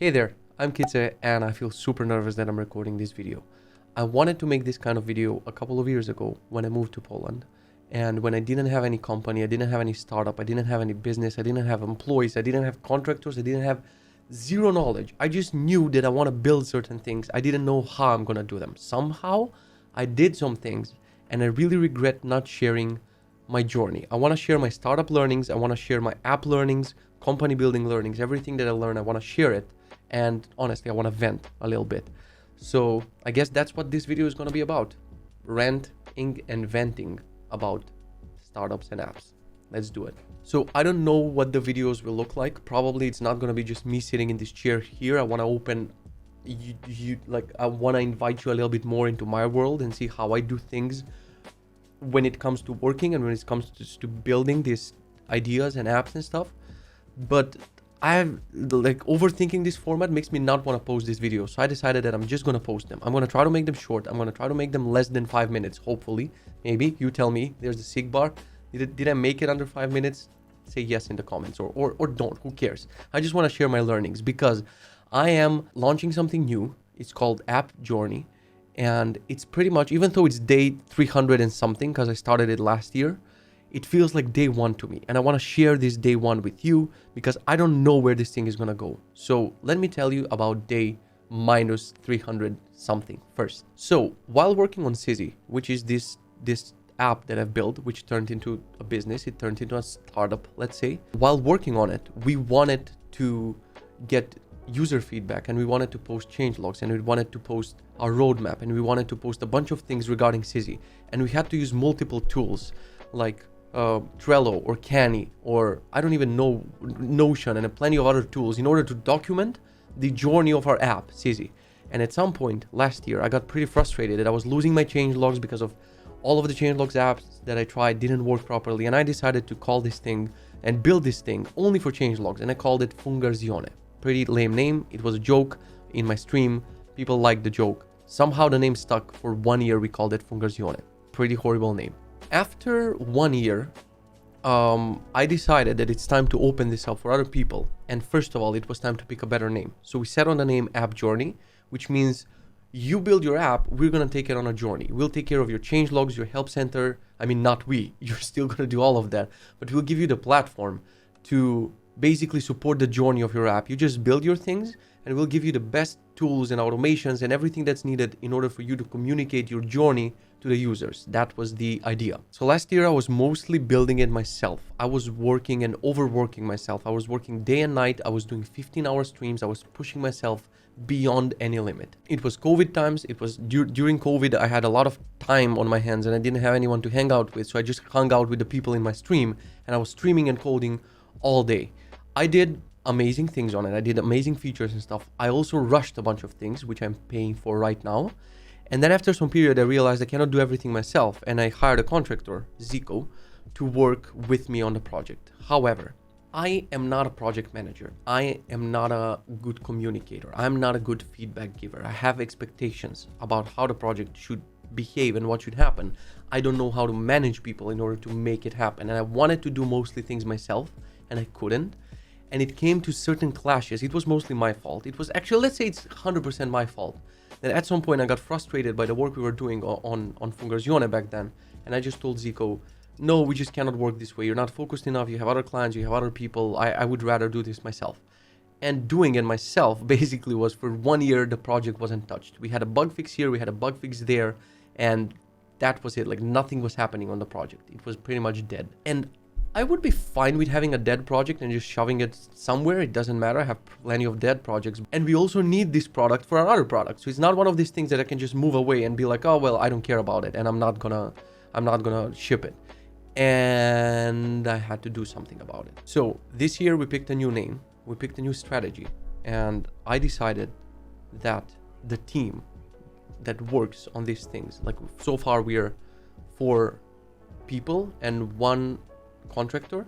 Hey there, I'm Kitze and I feel super nervous that I'm recording this video. I wanted to make this kind of video a couple of years ago when I moved to Poland, and when I didn't have any company, I didn't have any startup, I didn't have any business, I didn't have employees, I didn't have contractors, I didn't have zero knowledge. I just knew that I want to build certain things. I didn't know how I'm going to do them. Somehow I did some things and I really regret not sharing my journey. I want to share my startup learnings, I want to share my app learnings, company building learnings, everything that I learned, I want to share it. And honestly, I want to vent a little bit. So I guess that's what this video is going to be about. Ranting and venting about startups and apps. Let's do it. So I don't know what the videos will look like. Probably it's not going to be just me sitting in this chair here. I want to open I want to invite you a little bit more into my world and see how I do things when it comes to working and when it comes to building these ideas and apps and stuff. But overthinking this format makes me not want to post this video. So I decided that I'm just going to post them. I'm going to try to make them short. I'm going to try to make them less than 5 minutes, hopefully. Maybe you tell me. There's the sig bar. Did I make it under 5 minutes? Say yes in the comments or don't. Who cares? I just want to share my learnings because I am launching something new. It's called AppJourney. And it's pretty much, even though it's day 300 and something, because I started it last year, it feels like day one to me. And I want to share this day one with you because I don't know where this thing is going to go. So let me tell you about day minus 300 something first. So while working on Sizzy, which is this app that I've built, which turned into a business, it turned into a startup, let's say. While working on it, we wanted to get user feedback and we wanted to post change logs and we wanted to post our roadmap and we wanted to post a bunch of things regarding Sizzy. And we had to use multiple tools like Trello or Canny or I don't even know, Notion and plenty of other tools in order to document the journey of our app, Sizzy. And at some point last year, I got pretty frustrated that I was losing my change logs because of all of the change logs apps that I tried didn't work properly. And I decided to call this thing and build this thing only for change logs. And I called it Fungarzione. Pretty lame name. It was a joke in my stream. People liked the joke. Somehow the name stuck. For 1 year, we called it Fungarzione. Pretty horrible name. After 1 year, I decided that it's time to open this up for other people. And first of all, it was time to pick a better name. So we set on the name AppJourney, which means you build your app, we're going to take it on a journey. We'll take care of your change logs, your help center. I mean, not we, you're still going to do all of that, but we'll give you the platform to basically support the journey of your app. You just build your things and we'll give you the best tools and automations and everything that's needed in order for you to communicate your journey to the users. That was the idea. So last year I was mostly building it myself. I was working and overworking myself. I was working day and night. I was doing 15-hour streams. I was pushing myself beyond any limit. It was COVID times. It was during COVID. I had a lot of time on my hands and I didn't have anyone to hang out with. So I just hung out with the people in my stream and I was streaming and coding all day. I did amazing things on it. I did amazing features and stuff. I also rushed a bunch of things, which I'm paying for right now. And then after some period, I realized I cannot do everything myself. And I hired a contractor, Zico, to work with me on the project. However, I am not a project manager. I am not a good communicator. I'm not a good feedback giver. I have expectations about how the project should behave and what should happen. I don't know how to manage people in order to make it happen. And I wanted to do mostly things myself and I couldn't. And it came to certain clashes. It was mostly my fault. It was actually, let's say it's 100% my fault. That at some point I got frustrated by the work we were doing on Fungarzione back then. And I just told Zico, no, we just cannot work this way. You're not focused enough. You have other clients, you have other people. I would rather do this myself. And doing it myself basically was for 1 year, the project wasn't touched. We had a bug fix here, we had a bug fix there. And that was it. Like nothing was happening on the project. It was pretty much dead. And I would be fine with having a dead project and just shoving it somewhere. It doesn't matter. I have plenty of dead projects. And we also need this product for our other products. So it's not one of these things that I can just move away and be like, oh, well, I don't care about it. And I'm not gonna ship it. And I had to do something about it. So this year we picked a new name. We picked a new strategy. And I decided that the team that works on these things, like so far we are 4 people and 1 contractor.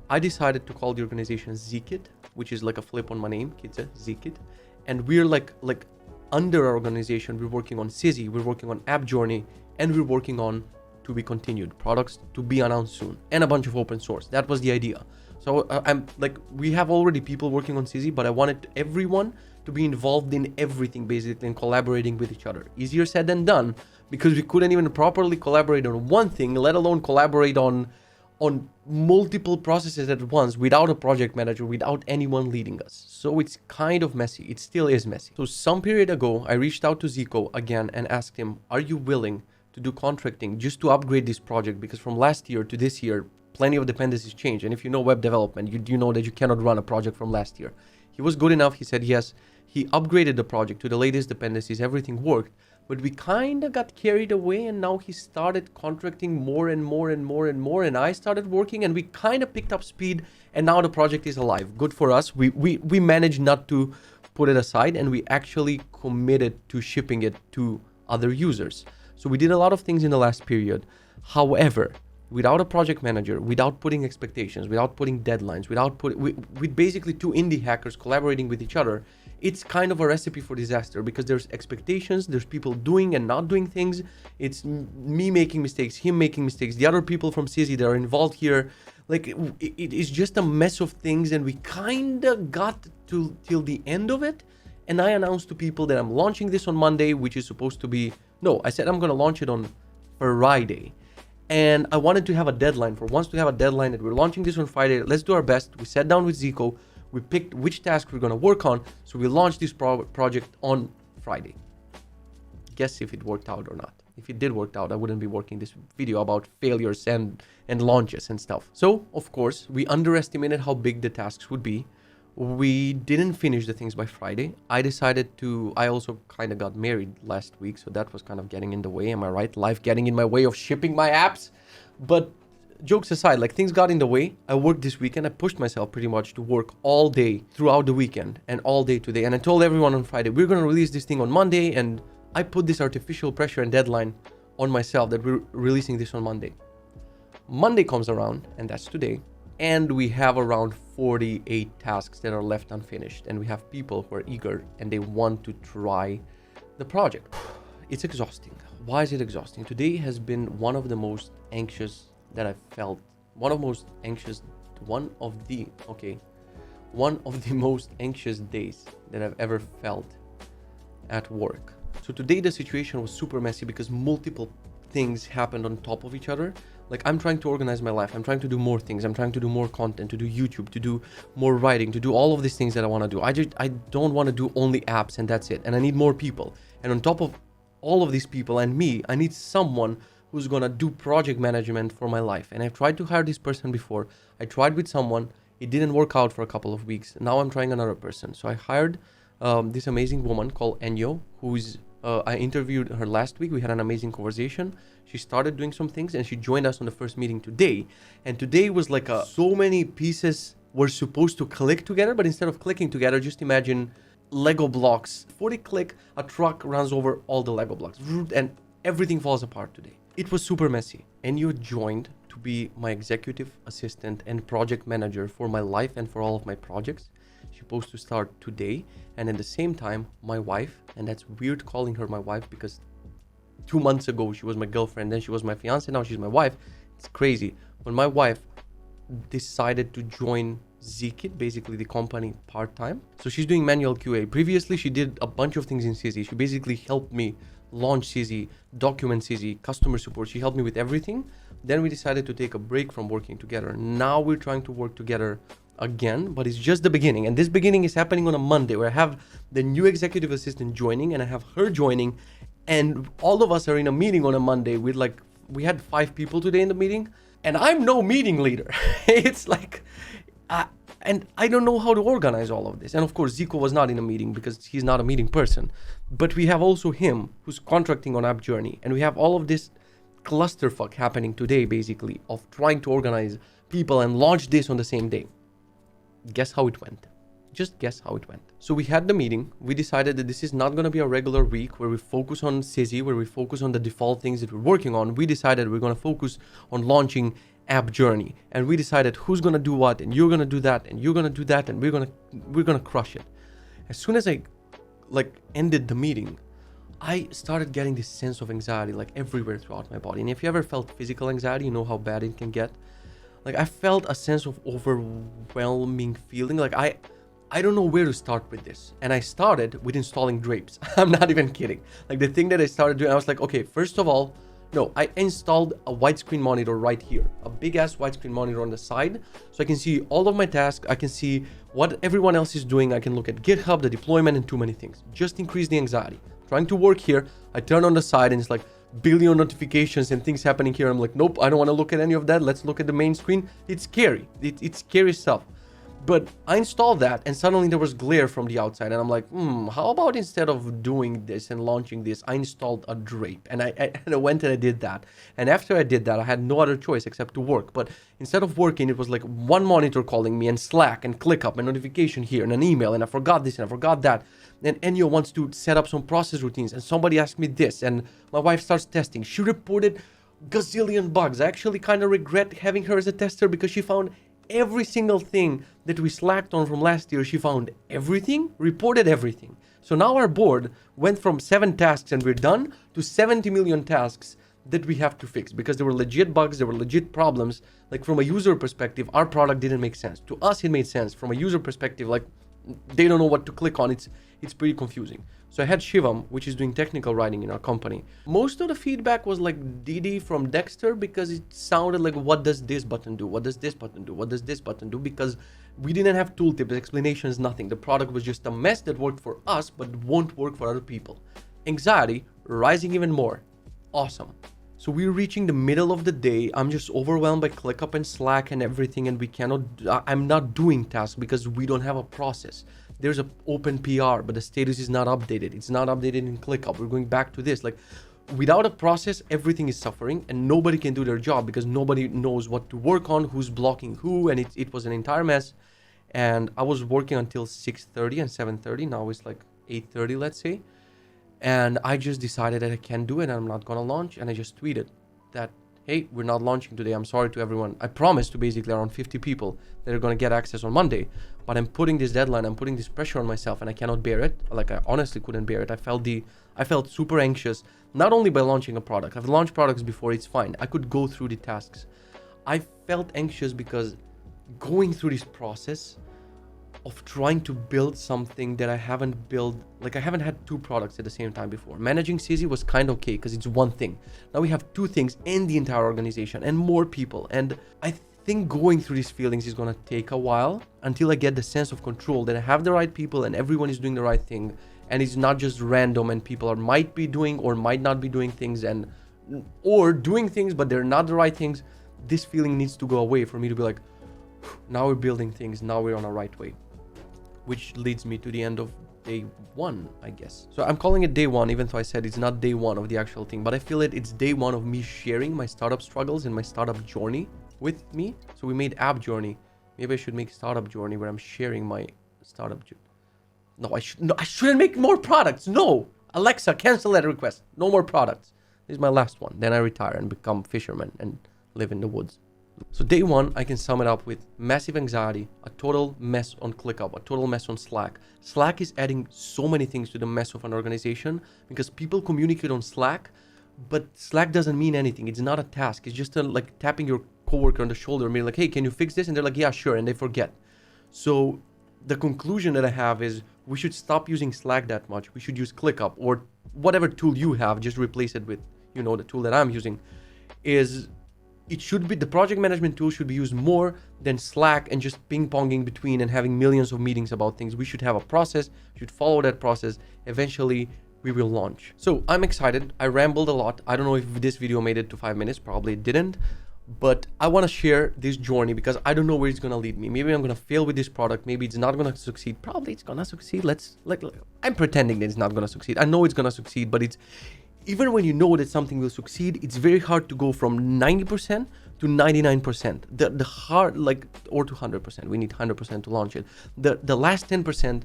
I decided to call the organization Zikit, which is like a flip on my name, Kitze, Zikit. And we're like under our organization, we're working on Sizzy, we're working on AppJourney, and we're working on to be continued products to be announced soon, and a bunch of open source. That was the idea. So I'm like, we have already people working on CZ, but I wanted everyone to be involved in everything, basically, and collaborating with each other. Easier said than done, because we couldn't even properly collaborate on one thing, let alone collaborate on multiple processes at once without a project manager, without anyone leading us. So it's kind of messy. It still is messy. So some period ago, I reached out to Zico again and asked him, are you willing to do contracting just to upgrade this project? Because from last year to this year, plenty of dependencies change. And if you know web development, you know that you cannot run a project from last year. He was good enough. He said yes. He upgraded the project to the latest dependencies. Everything worked. But we kind of got carried away, and now he started contracting more and more and more and more, and I started working, and we kind of picked up speed, and now the project is alive. Good for us. We managed not to put it aside, and we actually committed to shipping it to other users. So we did a lot of things in the last period. However, without a project manager, without putting expectations, without putting deadlines, with basically two indie hackers collaborating with each other, it's kind of a recipe for disaster, because there's expectations, there's people doing and not doing things. It's me making mistakes, him making mistakes, the other people from CZ that are involved here. Like, it is just a mess of things, and we kind of got till the end of it. And I announced to people that I'm launching this on Monday, which is supposed to be, no, I said I'm going to launch it on Friday. And I wanted to have a deadline for once, to have a deadline that we're launching this on Friday. Let's do our best. We sat down with Zico. We picked which task we're going to work on. So we launched this project on Friday. Guess if it worked out or not. If it did work out, I wouldn't be working this video about failures and launches and stuff. So, of course, we underestimated how big the tasks would be. We didn't finish the things by Friday. I also kind of got married last week, so that was kind of getting in the way. Am I right? Life getting in my way of shipping my apps. But jokes aside, like, things got in the way. I worked this weekend. I pushed myself pretty much to work all day throughout the weekend and all day today. And I told everyone on Friday, we're going to release this thing on Monday. And I put this artificial pressure and deadline on myself that we're releasing this on Monday. Monday comes around, and that's today. And we have around 48 tasks that are left unfinished. And we have people who are eager and they want to try the project. It's exhausting. Why is it exhausting? Today has been one of the most anxious that I've felt. One of the most anxious days that I've ever felt at work. So today the situation was super messy because multiple things happened on top of each other. Like, I'm trying to organize my life. I'm trying to do more things. I'm trying to do more content, to do YouTube, to do more writing, to do all of these things that I want to do. I don't want to do only apps and that's it. And I need more people. And on top of all of these people and me, I need someone who's going to do project management for my life. And I've tried to hire this person before. I tried with someone. It didn't work out for a couple of weeks. Now I'm trying another person. So I hired this amazing woman called Enyo, who's I interviewed her last week. We had an amazing conversation. She started doing some things and she joined us on the first meeting today. And today was like so many pieces were supposed to click together, but instead of clicking together, just imagine Lego blocks. 40 click, a truck runs over all the Lego blocks and everything falls apart today. It was super messy. And you joined to be my executive assistant and project manager for my life and for all of my projects. She's supposed to start today. And at the same time, my wife, and that's weird calling her my wife because 2 months ago she was my girlfriend, then she was my fiance, now she's my wife. It's crazy. When my wife decided to join Zikit, basically the company, part-time. So she's doing manual QA. Previously, she did a bunch of things in CZ. She basically helped me launch CZ, document CZ, customer support. She helped me with everything. Then we decided to take a break from working together. Now we're trying to work together again, but it's just the beginning. And this beginning is happening on a Monday where I have the new executive assistant joining and I have her joining. And all of us are in a meeting on a Monday with we had 5 people today in the meeting. And I'm no meeting leader. It's like... and I don't know how to organize all of this. And of course, Zico was not in a meeting because he's not a meeting person. But we have also him who's contracting on AppJourney. And we have all of this clusterfuck happening today, basically, of trying to organize people and launch this on the same day. Guess how it went. Just guess how it went. So we had the meeting. We decided that this is not going to be a regular week where we focus on CZ, where we focus on the default things that we're working on. We decided we're going to focus on launching AppJourney, and we decided who's gonna do what, and you're gonna do that, and you're gonna do that, and we're gonna crush it. As soon as I ended the meeting, I started getting this sense of anxiety everywhere throughout my body. And if you ever felt physical anxiety, you know how bad it can get. Like I felt a sense of overwhelming feeling. Like I don't know where to start with this. And I started with installing drapes. I'm not even kidding. Like the thing that I started doing, I was like, okay, first of all, no, I installed a widescreen monitor right here, a big ass widescreen monitor on the side. So I can see all of my tasks. I can see what everyone else is doing. I can look at GitHub, the deployment, and too many things. Just increase the anxiety. Trying to work here, I turn on the side and it's like billion notifications and things happening here. I'm like, nope, I don't want to look at any of that. Let's look at the main screen. It's scary. It's scary stuff. But I installed that and suddenly there was glare from the outside and I'm like, how about instead of doing this and launching this, I installed a drape. And I went and I did that. And after I did that, I had no other choice except to work. But instead of working, it was like one monitor calling me and Slack and ClickUp and notification here and an email and I forgot this and I forgot that. And Enyo wants to set up some process routines and somebody asked me this and my wife starts testing. She reported gazillion bugs. I actually kind of regret having her as a tester because she found every single thing that we slacked on from last year. She found everything, reported everything. So now our board went from 7 tasks and we're done to 70 million tasks that we have to fix because there were legit bugs, there were legit problems. Like from a user perspective, our product didn't make sense. To us, it made sense. From a user perspective, like they don't know what to click on. It's pretty confusing. So I had Shivam, which is doing technical writing in our company. Most of the feedback was like Didi from Dexter because it sounded like, what does this button do? What does this button do? What does this button do? Because we didn't have tooltips, explanations, nothing. The product was just a mess that worked for us, but won't work for other people. Anxiety rising even more. Awesome. So we're reaching the middle of the day. I'm just overwhelmed by ClickUp and Slack and everything. And I'm not doing tasks because we don't have a process. There's an open PR, but the status is not updated. It's not updated in ClickUp. We're going back to this. Like without a process, everything is suffering and nobody can do their job because nobody knows what to work on, who's blocking who. And it was an entire mess. And I was working until 6:30 and 7:30. Now it's like 8:30, let's say. And I just decided that I can't do it and I'm not going to launch. And I just tweeted that, hey, we're not launching today. I'm sorry to everyone. I promised to basically around 50 people that are going to get access on Monday. But I'm putting this deadline, I'm putting this pressure on myself and I cannot bear it. Like I honestly couldn't bear it. I felt super anxious, not only by launching a product. I've launched products before, it's fine. I could go through the tasks. I felt anxious because going through this process of trying to build something that I haven't built, like I haven't had 2 products at the same time before. Managing CZ was kind of okay because it's one thing. Now we have 2 things in the entire organization and more people. And I think going through these feelings is going to take a while until I get the sense of control that I have the right people and everyone is doing the right thing. And it's not just random and people might be doing or might not be doing things or doing things, but they're not the right things. This feeling needs to go away for me to be like, now we're building things. Now we're on a right way. Which leads me to the end of day 1, I guess. So I'm calling it day 1, even though I said it's not day 1 of the actual thing, but I feel it's day 1 of me sharing my startup struggles and my startup journey with me. So we made AppJourney. Maybe I should make startup journey where I'm sharing my startup. No, I shouldn't make more products. No, Alexa, cancel that request. No more products. This is my last one. Then I retire and become fisherman and live in the woods. So day 1, I can sum it up with massive anxiety, a total mess on ClickUp, a total mess on Slack. Slack is adding so many things to the mess of an organization because people communicate on Slack, but Slack doesn't mean anything. It's not a task. It's just like tapping your coworker on the shoulder and being like, hey, can you fix this? And they're like, yeah, sure. And they forget. So the conclusion that I have is we should stop using Slack that much. We should use ClickUp or whatever tool you have, just replace it with, the tool that I'm using. It should be, the project management tool should be used more than Slack and just ping-ponging between and having millions of meetings about things. We should have a process, should follow that process. Eventually, we will launch. So I'm excited. I rambled a lot. I don't know if this video made it to 5 minutes. Probably it didn't. But I want to share this journey because I don't know where it's going to lead me. Maybe I'm going to fail with this product. Maybe it's not going to succeed. Probably it's going to succeed. I'm pretending that it's not going to succeed. I know it's going to succeed, but even when you know that something will succeed, it's very hard to go from 90% to 99%. The hard, or to 100%. We need 100% to launch it. The last 10%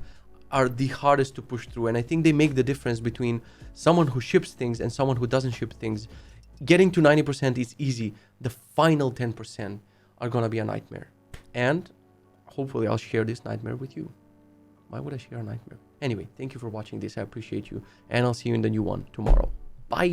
are the hardest to push through. And I think they make the difference between someone who ships things and someone who doesn't ship things. Getting to 90% is easy. The final 10% are going to be a nightmare. And hopefully I'll share this nightmare with you. Why would I share a nightmare? Anyway, thank you for watching this. I appreciate you. And I'll see you in the new one tomorrow. Bye.